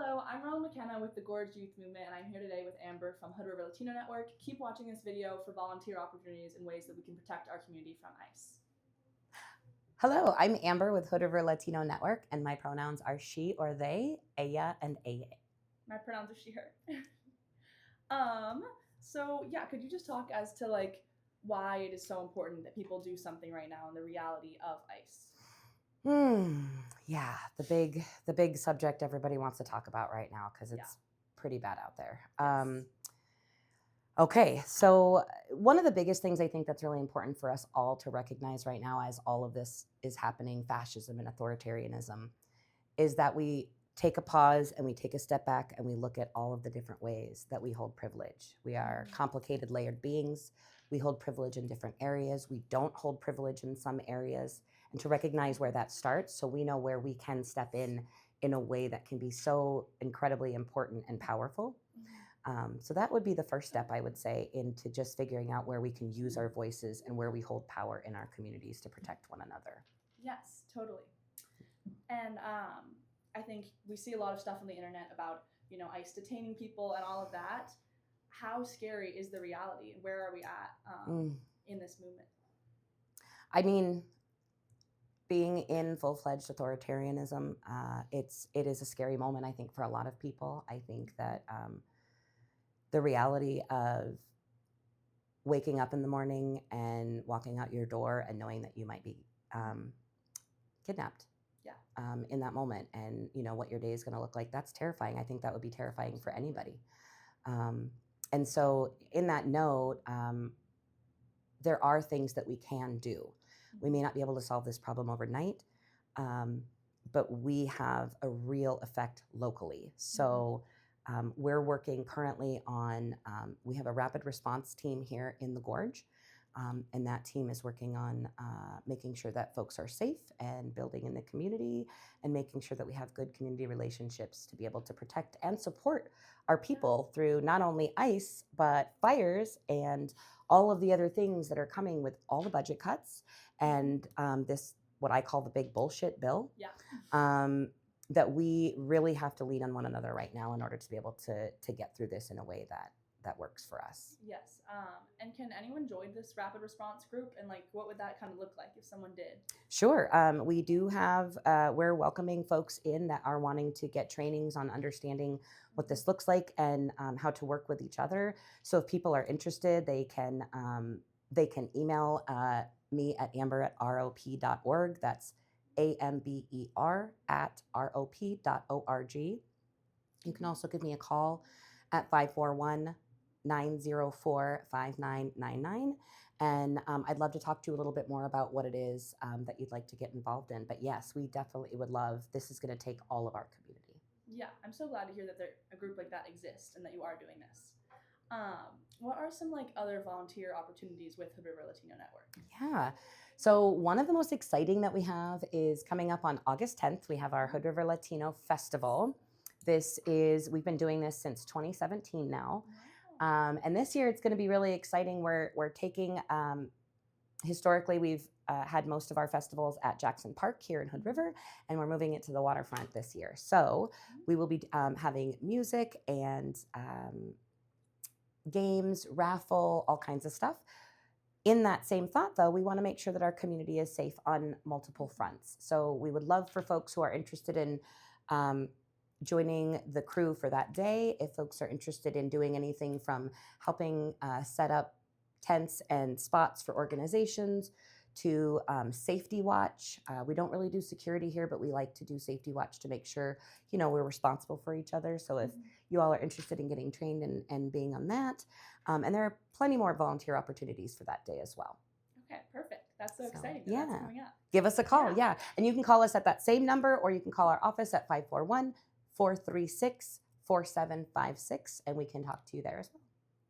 Hello, I'm Ronald McKenna with the Gorge Youth Movement, and I'm here today with Amber from Hood River Latino Network. Keep watching this video for volunteer opportunities and ways that we can protect our community from ICE. Hello, I'm Amber with Hood River Latino Network, and my pronouns are she or they, ella, and ella. My pronouns are she, her. So yeah, could you just talk as to why it is so important that people do something right now and the reality of ICE? Yeah, the big subject everybody wants to talk about right now because it's pretty bad out there. Yes. Okay, so one of the biggest things I think that's really important for us all to recognize right now as all of this is happening, fascism and authoritarianism, is that we take a pause and we take a step back and we look at all of the different ways that we hold privilege. We are complicated, layered beings. We hold privilege in different areas. We don't hold privilege in some areas. And to recognize where that starts so we know where we can step in a way that can be so incredibly important and powerful. So that would be the first step, I would say, into just figuring out where we can use our voices and where we hold power in our communities to protect one another. Yes, totally. And I think we see a lot of stuff on the internet about, ICE detaining people and all of that. How scary is the reality? Where are we at in this movement? I mean, being in full-fledged authoritarianism, it is a scary moment, I think, for a lot of people. I think that the reality of waking up in the morning and walking out your door and knowing that you might be kidnapped in that moment, and what your day is going to look like, that's terrifying. I think that would be terrifying for anybody. And so in that note, there are things that we can do. We may not be able to solve this problem overnight, but we have a real effect locally. So we're working currently on, we have a rapid response team here in the Gorge, and that team is working on making sure that folks are safe and building in the community and making sure that we have good community relationships to be able to protect and support our people through not only ICE, but fires and all of the other things that are coming with all the budget cuts and this, what I call the big bullshit bill, that we really have to lean on one another right now in order to be able to get through this in a way that works for us. Yes. And can anyone join this rapid response group? And what would that kind of look like if someone did? Sure. We do have, we're welcoming folks in that are wanting to get trainings on understanding what this looks like and how to work with each other. So if people are interested, they can email me at amber@rop.org. That's amber@rop.org. You can also give me a call at 541-904-5999. And I'd love to talk to you a little bit more about what it is that you'd like to get involved in. But yes, we definitely would love, this is going to take all of our community. Yeah, I'm so glad to hear that a group like that exists and that you are doing this. What are some other volunteer opportunities with Hood River Latino Network? Yeah. So one of the most exciting that we have is coming up on August 10th. We have our Hood River Latino Festival. We've been doing this since 2017 now. And this year it's going to be really exciting. We're taking, historically we've had most of our festivals at Jackson Park here in Hood River, and we're moving it to the waterfront this year. So we will be having music and games, raffle, all kinds of stuff. In that same thought, though, we want to make sure that our community is safe on multiple fronts. So we would love for folks who are interested in joining the crew for that day. If folks are interested in doing anything from helping set up tents and spots for organizations to safety watch. We don't really do security here, but we like to do safety watch to make sure, we're responsible for each other. So if you all are interested in getting trained and being on that, and there are plenty more volunteer opportunities for that day as well. Okay, perfect. That's so exciting. Yeah. That's coming up. Give us a call. Yeah. And you can call us at that same number, or you can call our office at 541-436-4756, and we can talk to you there as well.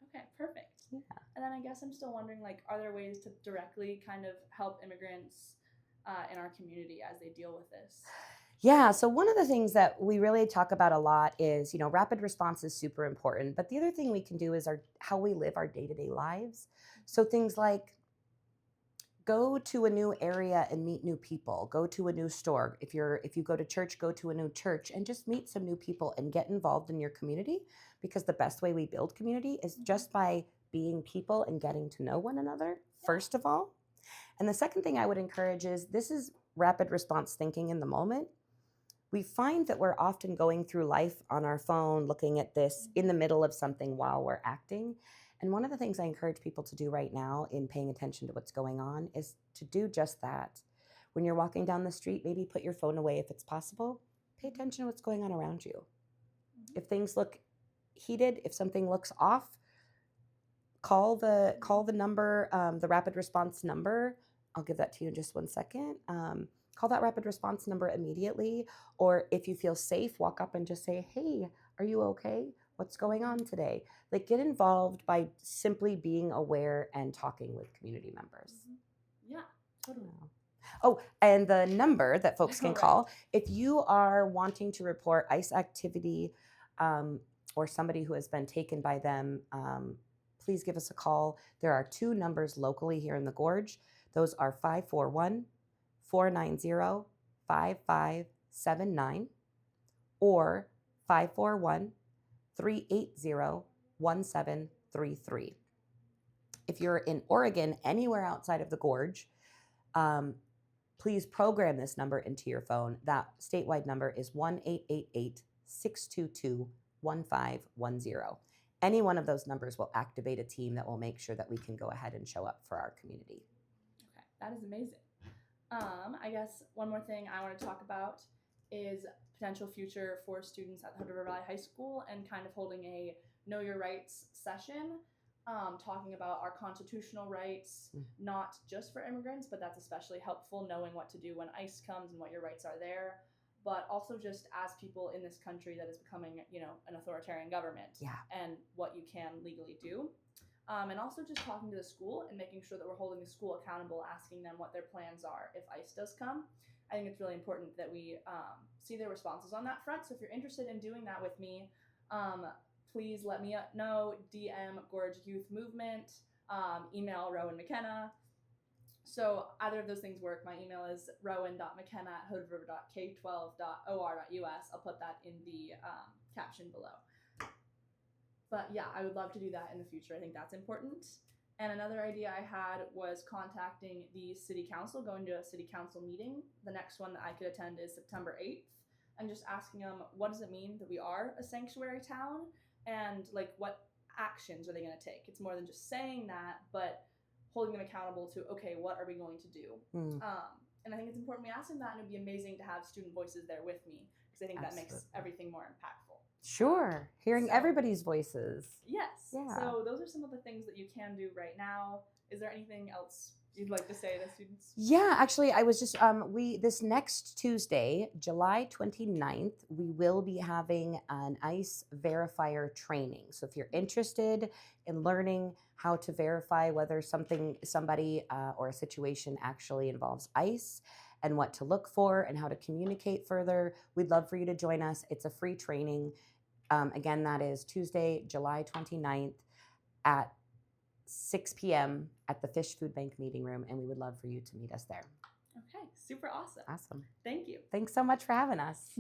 Okay, perfect. Yeah. And then I guess I'm still wondering, are there ways to directly kind of help immigrants in our community as they deal with this? Yeah, so one of the things that we really talk about a lot is, rapid response is super important. But the other thing we can do is how we live our day-to-day lives. So things like go to a new area and meet new people. Go to a new store. If you go to church, go to a new church and just meet some new people and get involved in your community, because the best way we build community is just by being people and getting to know one another, first of all. And the second thing I would encourage is, this is rapid response thinking in the moment. We find that we're often going through life on our phone, looking at this in the middle of something while we're acting. And one of the things I encourage people to do right now in paying attention to what's going on is to do just that. When you're walking down the street, maybe put your phone away if it's possible. Pay attention to what's going on around you. If things look heated, if something looks off, call the number, the rapid response number. I'll give that to you in just 1 second. Call that rapid response number immediately. Or if you feel safe, walk up and just say, hey, are you okay? What's going on today? Like, get involved by simply being aware and talking with community members. Yeah, totally. Oh, and the number that folks can Right. call, if you are wanting to report ICE activity or somebody who has been taken by them, please give us a call. There are 2 numbers locally here in the Gorge. Those are 541-490-5579 or 541-380-1733. If you're in Oregon, anywhere outside of the Gorge, please program this number into your phone. That statewide number is 1-888-622-1510. Any one of those numbers will activate a team that will make sure that we can go ahead and show up for our community. Okay, that is amazing. I guess one more thing I want to talk about is potential future for students at Hood River Valley High School, and kind of holding a Know Your Rights session, talking about our constitutional rights, not just for immigrants, but that's especially helpful, knowing what to do when ICE comes and what your rights are there, but also just as people in this country that is becoming, an authoritarian government, and what you can legally do. And also just talking to the school and making sure that we're holding the school accountable, asking them what their plans are if ICE does come. I think it's really important that we see their responses on that front. So if you're interested in doing that with me, please let me know. DM Gorge Youth Movement, email Rowan McKenna. So either of those things work. My email is rowan.mckenna@hoodriver.k12.or.us. I'll put that in the caption below. But yeah, I would love to do that in the future. I think that's important. And another idea I had was contacting the city council, going to a city council meeting. The next one that I could attend is September 8th, and just asking them, what does it mean that we are a sanctuary town? And like, what actions are they going to take? It's more than just saying that, but holding them accountable to, okay, what are we going to do? And I think it's important we ask them that, and it'd be amazing to have student voices there with me, because I think that makes everything more impactful. Sure. Hearing everybody's voices. Yes. Yeah. So those are some of the things that you can do right now. Is there anything else you'd like to say to students? Yeah, actually, I was just, this next Tuesday, July 29th, we will be having an ICE verifier training. So if you're interested in learning how to verify whether somebody or a situation actually involves ICE, and what to look for and how to communicate further, we'd love for you to join us. It's a free training. Again, that is Tuesday, July 29th at 6 p.m. at the Fish Food Bank meeting room, and we would love for you to meet us there. Okay, super awesome. Awesome. Thank you. Thanks so much for having us.